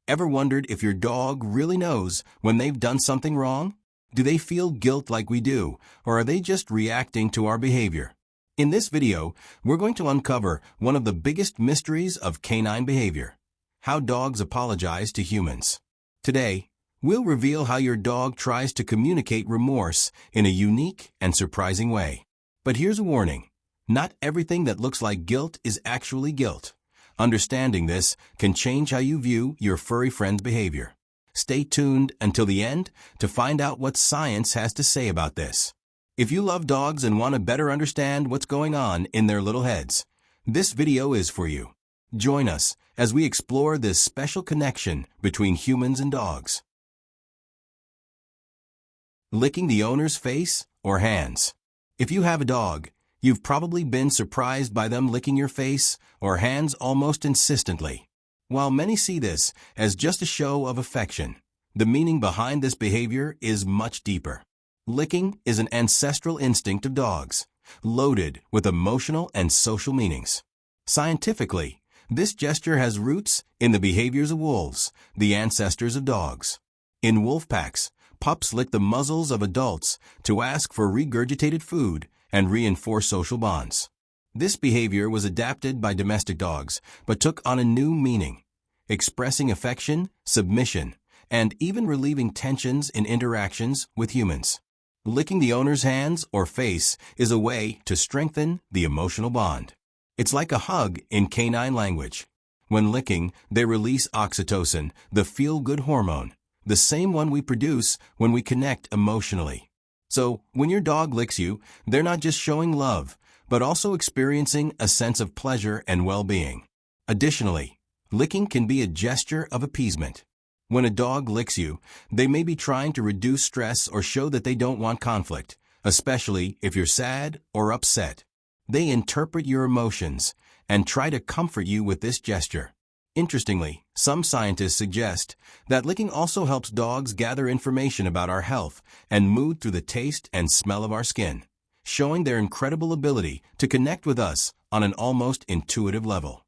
Ever wondered if your dog really knows when they've done something wrong? Do they feel guilt like we do, or are they just reacting to our behavior? In this video, we're going to uncover one of the biggest mysteries of canine behavior: how dogs apologize to humans. Today, we'll reveal how your dog tries to communicate remorse in a unique and surprising way. But here's a warning: not everything that looks like guilt is actually guilt. Understanding this can change how you view your furry friend's behavior. Stay tuned until the end to find out what science has to say about this. If you love dogs and want to better understand what's going on in their little heads, this video is for you. Join us as we explore this special connection between humans and dogs. Licking the owner's face or hands. If you have a dog, you've probably been surprised by them licking your face or hands almost insistently. While many see this as just a show of affection, the meaning behind this behavior is much deeper. Licking is an ancestral instinct of dogs, loaded with emotional and social meanings. Scientifically, this gesture has roots in the behaviors of wolves, the ancestors of dogs. In wolf packs, pups lick the muzzles of adults to ask for regurgitated food and reinforce social bonds. This behavior was adapted by domestic dogs, but took on a new meaning: expressing affection, submission, and even relieving tensions in interactions with humans. Licking the owner's hands or face is a way to strengthen the emotional bond. It's like a hug in canine language. When licking, they release oxytocin, the feel-good hormone, the same one we produce when we connect emotionally. So, when your dog licks you, they're not just showing love, but also experiencing a sense of pleasure and well-being. Additionally, licking can be a gesture of appeasement. When a dog licks you, they may be trying to reduce stress or show that they don't want conflict, especially if you're sad or upset. They interpret your emotions and try to comfort you with this gesture. Interestingly, some scientists suggest that licking also helps dogs gather information about our health and mood through the taste and smell of our skin, showing their incredible ability to connect with us on an almost intuitive level.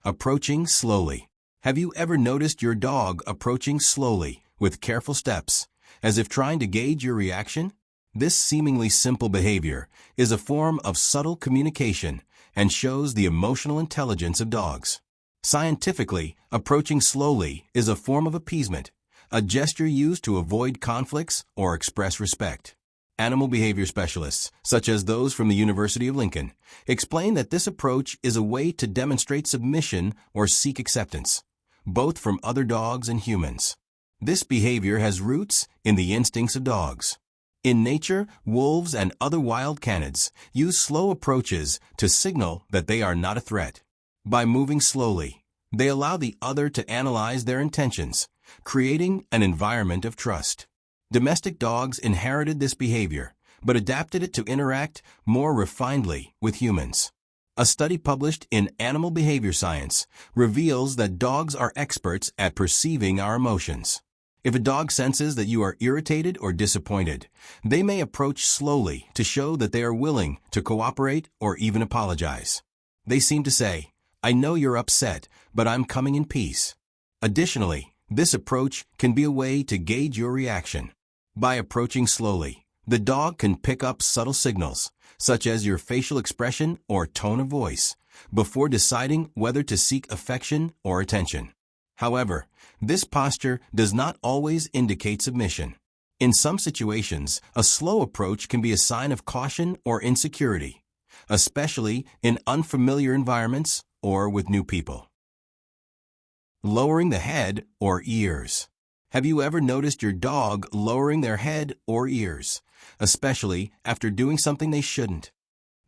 Approaching slowly. Have you ever noticed your dog approaching slowly, with careful steps, as if trying to gauge your reaction? This seemingly simple behavior is a form of subtle communication and shows the emotional intelligence of dogs. Scientifically, approaching slowly is a form of appeasement, a gesture used to avoid conflicts or express respect. Animal behavior specialists, such as those from the University of Lincoln, explain that this approach is a way to demonstrate submission or seek acceptance, both from other dogs and humans. This behavior has roots in the instincts of dogs. In nature, wolves and other wild canids use slow approaches to signal that they are not a threat. By moving slowly, they allow the other to analyze their intentions, creating an environment of trust. Domestic dogs inherited this behavior, but adapted it to interact more refinedly with humans. A study published in Animal Behavior Science reveals that dogs are experts at perceiving our emotions. If a dog senses that you are irritated or disappointed, they may approach slowly to show that they are willing to cooperate or even apologize. They seem to say, "I know you're upset, but I'm coming in peace." Additionally, this approach can be a way to gauge your reaction. By approaching slowly, the dog can pick up subtle signals, such as your facial expression or tone of voice, before deciding whether to seek affection or attention. However, this posture does not always indicate submission. In some situations, a slow approach can be a sign of caution or insecurity, especially in unfamiliar environments or with new people. Lowering the head or ears. Have you ever noticed your dog lowering their head or ears, especially after doing something they shouldn't?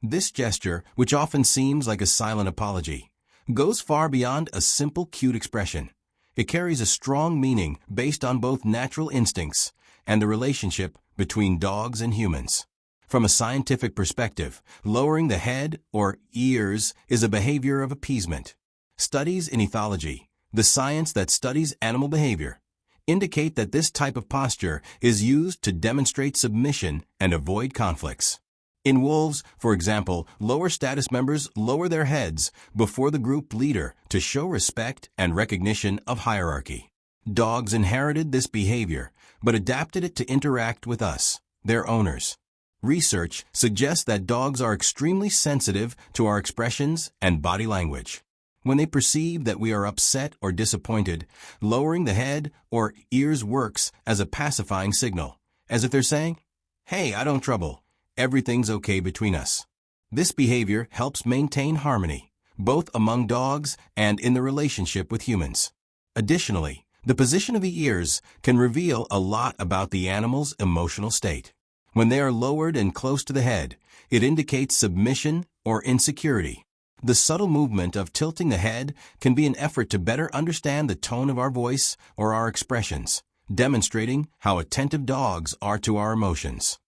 This gesture, which often seems like a silent apology, goes far beyond a simple cute expression. It carries a strong meaning based on both natural instincts and the relationship between dogs and humans. From a scientific perspective, lowering the head or ears is a behavior of appeasement. Studies in ethology, the science that studies animal behavior, indicate that this type of posture is used to demonstrate submission and avoid conflicts. In wolves, for example, lower status members lower their heads before the group leader to show respect and recognition of hierarchy. Dogs inherited this behavior, but adapted it to interact with us, their owners. Research suggests that dogs are extremely sensitive to our expressions and body language. When they perceive that we are upset or disappointed, lowering the head or ears works as a pacifying signal, as if they're saying, "Hey, I don't trouble. Everything's okay between us." This behavior helps maintain harmony, both among dogs and in the relationship with humans. Additionally, the position of the ears can reveal a lot about the animal's emotional state. When they are lowered and close to the head, it indicates submission or insecurity. The subtle movement of tilting the head can be an effort to better understand the tone of our voice or our expressions, demonstrating how attentive dogs are to our emotions.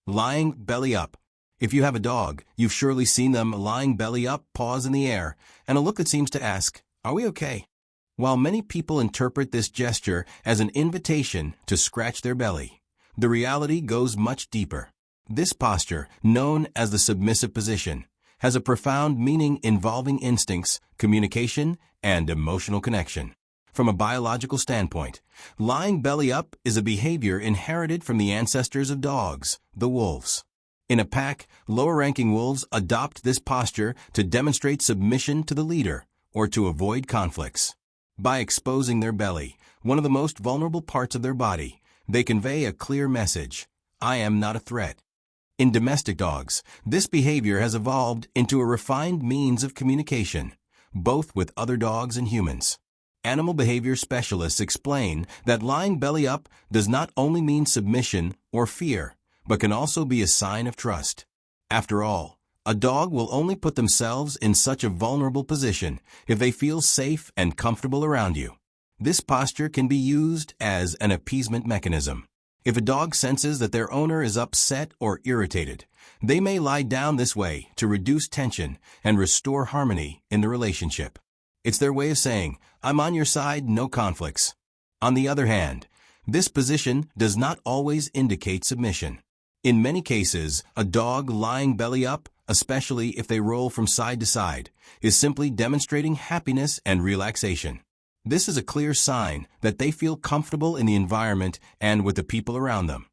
Lying belly up. If you have a dog, you've surely seen them lying belly up, paws in the air, and a look that seems to ask, "Are we okay?" While many people interpret this gesture as an invitation to scratch their belly, the reality goes much deeper. This posture, known as the submissive position, has a profound meaning involving instincts, communication, and emotional connection. From a biological standpoint, lying belly up is a behavior inherited from the ancestors of dogs, the wolves. In a pack, lower-ranking wolves adopt this posture to demonstrate submission to the leader or to avoid conflicts. By exposing their belly, one of the most vulnerable parts of their body, they convey a clear message: "I am not a threat." In domestic dogs, this behavior has evolved into a refined means of communication, both with other dogs and humans. Animal behavior specialists explain that lying belly up does not only mean submission or fear, but can also be a sign of trust. After all, a dog will only put themselves in such a vulnerable position if they feel safe and comfortable around you. This posture can be used as an appeasement mechanism. If a dog senses that their owner is upset or irritated, they may lie down this way to reduce tension and restore harmony in the relationship. It's their way of saying, "I'm on your side, no conflicts." On the other hand, this position does not always indicate submission. In many cases, a dog lying belly up, especially if they roll from side to side, is simply demonstrating happiness and relaxation. This is a clear sign that they feel comfortable in the environment and with the people around them.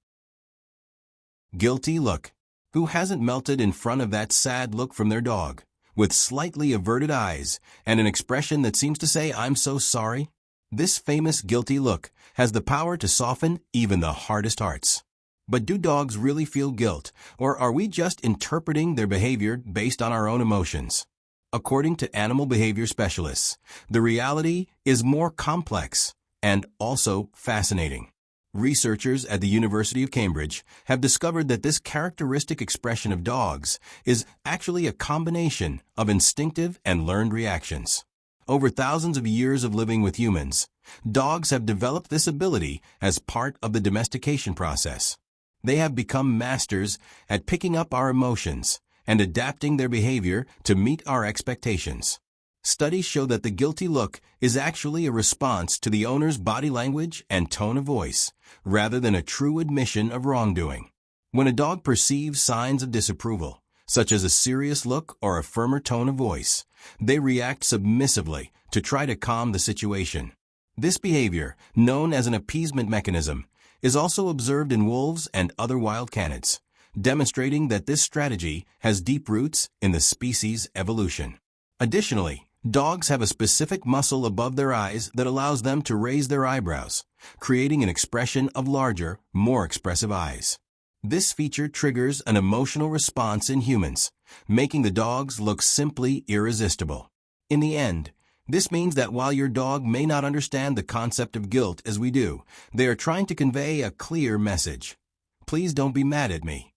Guilty look. Who hasn't melted in front of that sad look from their dog, with slightly averted eyes and an expression that seems to say, "I'm so sorry"? This famous guilty look has the power to soften even the hardest hearts. But do dogs really feel guilt, or are we just interpreting their behavior based on our own emotions? According to animal behavior specialists, the reality is more complex and also fascinating. Researchers at the University of Cambridge have discovered that this characteristic expression of dogs is actually a combination of instinctive and learned reactions. Over thousands of years of living with humans, dogs have developed this ability as part of the domestication process. They have become masters at picking up our emotions and adapting their behavior to meet our expectations. Studies show that the guilty look is actually a response to the owner's body language and tone of voice, rather than a true admission of wrongdoing. When a dog perceives signs of disapproval, such as a serious look or a firmer tone of voice, they react submissively to try to calm the situation. This behavior, known as an appeasement mechanism, is also observed in wolves and other wild canids, demonstrating that this strategy has deep roots in the species' evolution. Additionally, dogs have a specific muscle above their eyes that allows them to raise their eyebrows, creating an expression of larger, more expressive eyes. This feature triggers an emotional response in humans, making the dogs look simply irresistible. In the end, this means that while your dog may not understand the concept of guilt as we do, they are trying to convey a clear message. Please don't be mad at me.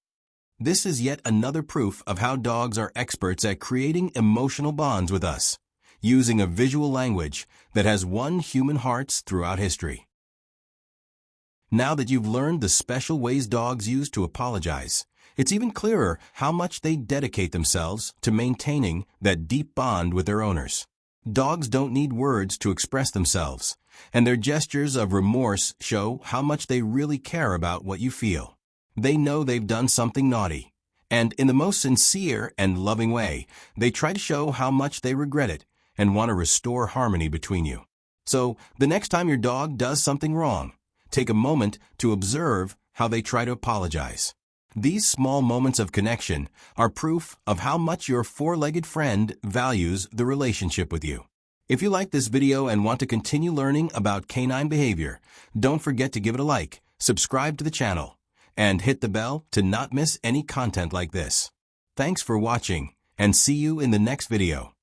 This is yet another proof of how dogs are experts at creating emotional bonds with us, using a visual language that has won human hearts throughout history. Now that you've learned the special ways dogs use to apologize, it's even clearer how much they dedicate themselves to maintaining that deep bond with their owners. Dogs don't need words to express themselves, and their gestures of remorse show how much they really care about what you feel. They know they've done something naughty, and in the most sincere and loving way, they try to show how much they regret it and want to restore harmony between you. So, the next time your dog does something wrong, take a moment to observe how they try to apologize. These small moments of connection are proof of how much your four-legged friend values the relationship with you. If you like this video and want to continue learning about canine behavior, don't forget to give it a like, subscribe to the channel, and hit the bell to not miss any content like this. Thanks for watching, and see you in the next video.